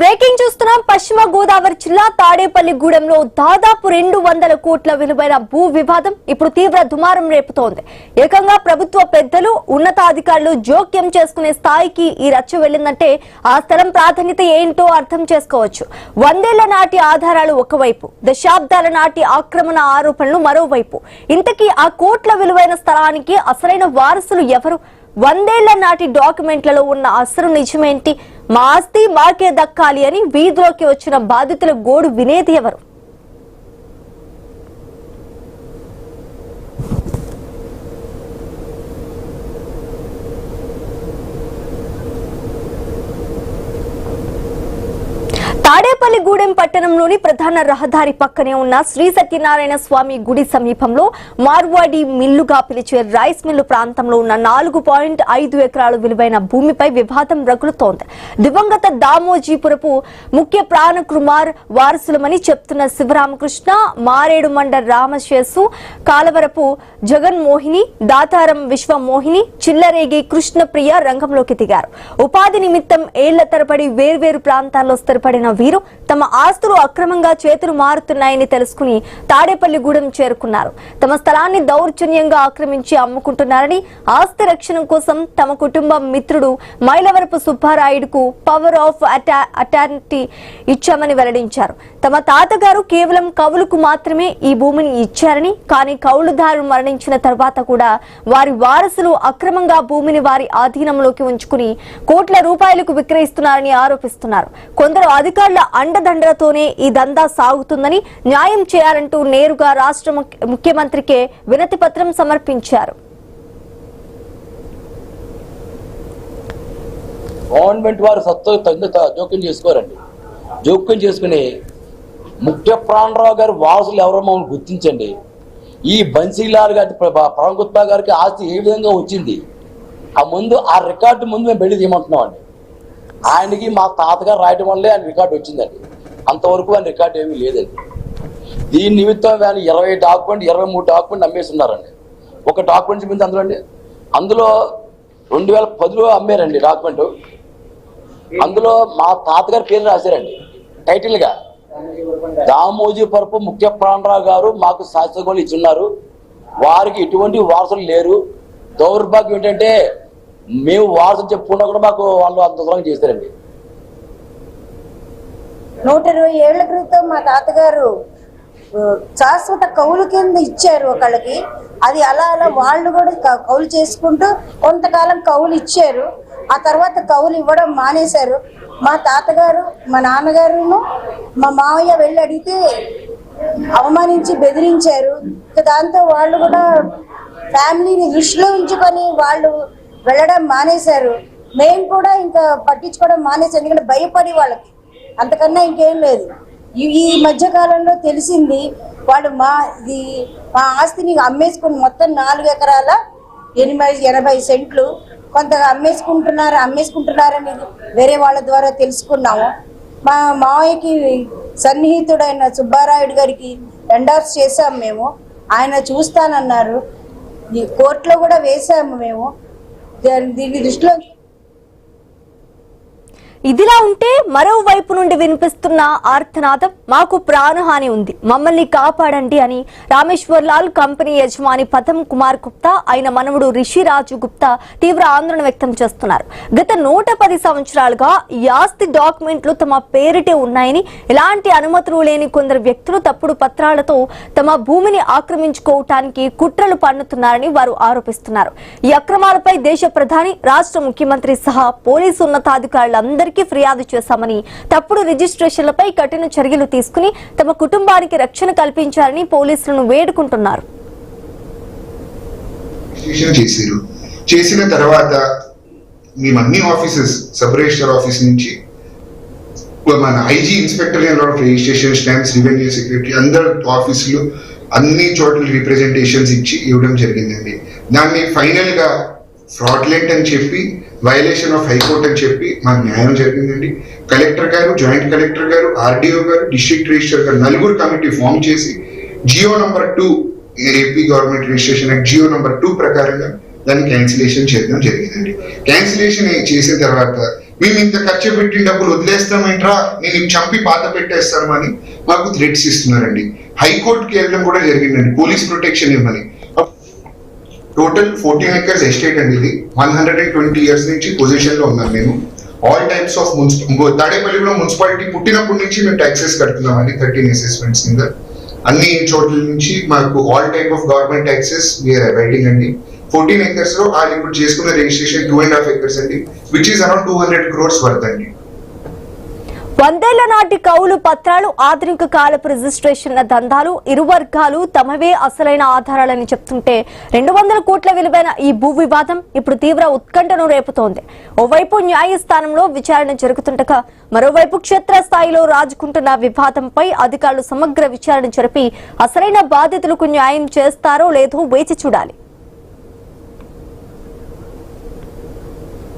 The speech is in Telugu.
బ్రేకింగ్ చూస్తున్నాం. పశ్చిమ గోదావరి జిల్లా తాడేపల్లిగూడెంలో దాదాపు 200 కోట్ల విలువైన భూ వివాదం ఇప్పుడు తీవ్ర దుమారం రేపుతోంది. ఏకంగా ప్రభుత్వ పెద్దలు, ఉన్నతాధికారులు జోక్యం చేసుకునే స్థాయికి ఈ రచ్చ వెళ్లిందంటే ఆ స్థలం ప్రాధాన్యత ఏంటో అర్థం చేసుకోవచ్చు. 100 ఏళ్ల నాటి ఆధారాలు ఒకవైపు, దశాబ్దాల నాటి ఆక్రమణ ఆరోపణలు మరోవైపు. ఇంతకీ ఆ కోట్ల విలువైన స్థలానికి అసలైన వారసులు ఎవరు? 100 ఏళ్ల నాటి డాక్యుమెంట్లలో ఉన్న అసలు నిజమేంటి? మా ఆస్తి మాకే దక్కాలి అని వీధిలోకి వచ్చిన బాధితుల గోడు వినేది ఎవరు? తాడేపల్లిగూడెం పట్టణంలోని ప్రధాన రహదారి పక్కనే ఉన్న శ్రీ సత్యనారాయణ స్వామి గుడి సమీపంలో మార్వాడి మిల్లుగా పిలిచే రైస్ మిల్లు ప్రాంతంలో ఉన్న 4.5 ఎకరాల విలువైన భూమిపై వివాదం రగులుతోంది. దివంగత దామోజీపురపు ముఖ్య ప్రాణకుమార్ వారసులమని చెప్తున్న శివరామకృష్ణ, మారేడు మండ రామశేసు, కాలవరపు జగన్మోహిని, దాతారం విశ్వమోహిని, చిల్లరేగి కృష్ణప్రియ రంగంలోకి దిగారు. ఉపాధి నిమిత్తం ఏళ్ల తరబడి వేర్వేరు ప్రాంతాల్లో స్థిరపడిన వీరు తమ ఆస్తులు అక్రమంగా చేతులు మారుతున్నాయని తెలుసుకుని తాడేపల్లిగూడెం చేరుకున్నారు. తమ స్థలాన్ని దౌర్జన్యంగా ఆక్రమించి అమ్ముకుంటున్నారని, ఆస్తి రక్షణ కోసం తమ కుటుంబ మిత్రుడు మైలవరపు సుబ్బారాయుడుకు పవర్ ఆఫ్ అటార్నీ ఇచ్చామని వెల్లడించారు. తమ తాతగారు కేవలం కవులకు మాత్రమే ఈ భూమిని ఇచ్చారని, కానీ కౌలుదారు మరణించిన తర్వాత కూడా వారి వారసులు అక్రమంగా భూమిని వారి ఆధీనంలోకి ఉంచుకుని కోట్ల రూపాయలకు విక్రయిస్తున్నారని ఆరోపిస్తున్నారు. కొందరు అధికారుల అండదండలతోనే ఈ దందా సాగుతుందని, న్యాయం చేయాలంటూ నేరుగా రాష్ట్ర ముఖ్యమంత్రికే వినతి పత్రం సమర్పించారు. గవర్నమెంట్ వారు జోక్యం చేసుకోరండి. జోక్యం చేసుకుని ముఖ్య ప్రాణరావు గారి వారసులు ఎవరో మమ్మల్ని గుర్తించండి. ఈ బన్సీలాల్ గారి ప్రాణగుప్తా గారికి ఆస్తి ఏ విధంగా వచ్చింది, ఆ ముందు ఆ రికార్డు ముందు మేము బయట తీయమంటున్నాం అండి. ఆయనకి మా తాతగారు రాయడం వల్లే ఆయన రికార్డు వచ్చిందండి. అంతవరకు ఆయన రికార్డు ఏమీ లేదండి. దీని నిమిత్తం ఆయన 23 డాక్యుమెంట్ అమ్మేస్తున్నారండి. ఒక డాక్యుమెంట్ చూపించి అందులో 2010లో అమ్మారండి డాక్యుమెంట్. అందులో మా తాతగారి పేరు రాశారండి టైటిల్ గా. దామోజీపురపు ముఖ్య ప్రాణరావు గారు మాకు శాస్త్రగోళం ఇచ్చున్నారు, వారికి ఎటువంటి వారసులు లేరు. దౌర్భాగ్యం ఏంటంటే మేము వారసులు చెప్పుకున్నా కూడా మాకు వాళ్ళు అంత దూరం చేస్తారండి. 120 ఏళ్ల క్రితం మా తాతగారు శాశ్వత కౌలు కింద ఇచ్చారు ఒకళ్ళకి. అది అలా వాళ్ళు కూడా కౌలు చేసుకుంటూ కొంతకాలం కౌలు ఇచ్చారు. ఆ తర్వాత కౌలు ఇవ్వడం మానేశారు. మా తాతగారు, మా నాన్నగారును మా మావయ్య వెళ్ళి అడిగితే అవమానించి బెదిరించారు. దాంతో వాళ్ళు కూడా ఫ్యామిలీని దృష్టిలో ఉంచుకొని వాళ్ళు వెళ్ళడం మానేశారు. మేము కూడా ఇంకా పట్టించుకోవడం మానేసాం, ఎందుకంటే భయపడి వాళ్ళకి, అంతకన్నా ఇంకేం లేదు. ఈ మధ్య కాలంలో తెలిసింది వాళ్ళు మా ఆస్తిని అమ్మేసుకుని మొత్తం 4 ఎకరాల 80 సెంట్లు కొంత అమ్మేసుకుంటున్నారని వేరే వాళ్ళ ద్వారా తెలుసుకున్నాము. మా మావయ్యకి సన్నిహితుడైన సుబ్బారాయుడు గారికి ఎండార్స్ చేశాము మేము. ఆయన చూస్తానన్నారు. కోర్టులో కూడా వేసాము మేము. దీన్ని దృష్టిలో ఇదిలా ఉంటే మరోవైపు నుండి వినిపిస్తున్న ఆర్తనాదం, మాకు ప్రాణహాని ఉంది, మమ్మల్ని కాపాడండి అని రామేశ్వర్లాల్ కంపెనీ యజమాని పదం కుమార్ గుప్తా, ఆయన మనవడు రిషిరాజు గుప్తా తీవ్ర ఆందోళన వ్యక్తం చేస్తున్నారు. గత 110 సంవత్సరాలుగా ఈ ఆస్తి డాక్యుమెంట్లు తమ పేరిటే ఉన్నాయని, ఎలాంటి అనుమతులు లేని కొందరు వ్యక్తులు తప్పుడు పత్రాలతో తమ భూమిని ఆక్రమించుకోవటానికి కుట్రలు పన్నుతున్నారని వారు ఆరోపిస్తున్నారు. ఈ అక్రమాలపై దేశ ప్రధాని, రాష్ట్ర ముఖ్యమంత్రి సహా పోలీసు ఉన్నతాధికారులందరికీ ఫిర్యాదు చేశామని, తప్పుడు రిజిస్ట్రేషన్లపై కఠిన చర్యలు తీసుకుని తమ కుటుంబానికి రక్షణ కల్పించాలని పోలీసులను వేడుకుంటున్నారు. చేసిన తర్వాత మేము అన్ని ఆఫీసెస్, సబ్ రిజిస్టర్ ఆఫీస్ నుంచి మన IG, inspector general of registration, stamps, revenue secretary అందరు ఆఫీసులు అన్ని చోట్ల రిప్రజెంటేషన్స్ ఇచ్చి ఇవ్వడం జరిగిందండి. దాన్ని ఫైనల్ గా ఫ్రాడ్లెంట్ అని చెప్పి, వైలేషన్ ఆఫ్ హైకోర్ట్ అని చెప్పి మాకు న్యాయం జరిగిందండి. కలెక్టర్ గారు, జాయింట్ కలెక్టర్ గారు, ఆర్డీఓ గారు, డిస్ట్రిక్ట్ రిజిస్టర్ గారు 4 కమిటీ ఫామ్ చేసి GO number 2, AP government registration act GO number 2 ప్రకారంగా దాన్ని క్యాన్సిలేషన్ చేయడం జరిగిందండి. క్యాన్సిలేషన్ చేసిన తర్వాత మేము ఇంత ఖర్చు పెట్టిన డబ్బులు వదిలేస్తామేంట్రా, నేను చంపి పాత పెట్టేస్తాను అని మాకు థ్రెట్స్ ఇస్తున్నారండి. హైకోర్టుకి వెళ్ళడం కూడా జరిగిందండి, పోలీస్ ప్రొటెక్షన్ ఇవ్వమని. టోటల్ 14 acres ఎస్టేట్ అండి ఇది. 120 years నుంచి పొజిషన్ లో ఉన్నాం మేము. ఆల్ టైప్స్ ఆఫ్ తాడేపల్లిలో మున్సిపాలిటీ పుట్టినప్పటి నుంచి మేము ట్యాక్సెస్ కడుతున్నామండి, 13 అసెస్మెంట్స్ కింద. అన్ని చోట్ల నుంచి మాకు all type of government taxes we are awaiting అండి. 14 acres లో వాళ్ళు ఇప్పుడు చేసుకున్న రిజిస్ట్రేషన్ 2.5 acres అండి, which is around 200 crores worth అండి. 100 ఏళ్ల నాటి కౌలు పత్రాలు, ఆధునిక కాలపు రిజిస్ట్రేషన్ల దందాలు, ఇరు వర్గాలు తమవే అసలైన ఆధారాలని చెప్తుంటే 200 కోట్ల విలువైన ఈ భూ వివాదం ఇప్పుడు తీవ్ర ఉత్కంఠను రేపుతోంది. ఓవైపు న్యాయస్థానంలో విచారణ జరుగుతుండగా మరోవైపు క్షేత్రస్థాయిలో రాజుకుంటున్న వివాదంపై అధికారులు సమగ్ర విచారణ జరిపి అసలైన బాధితులకు న్యాయం చేస్తారో లేదో వేచి చూడాలి.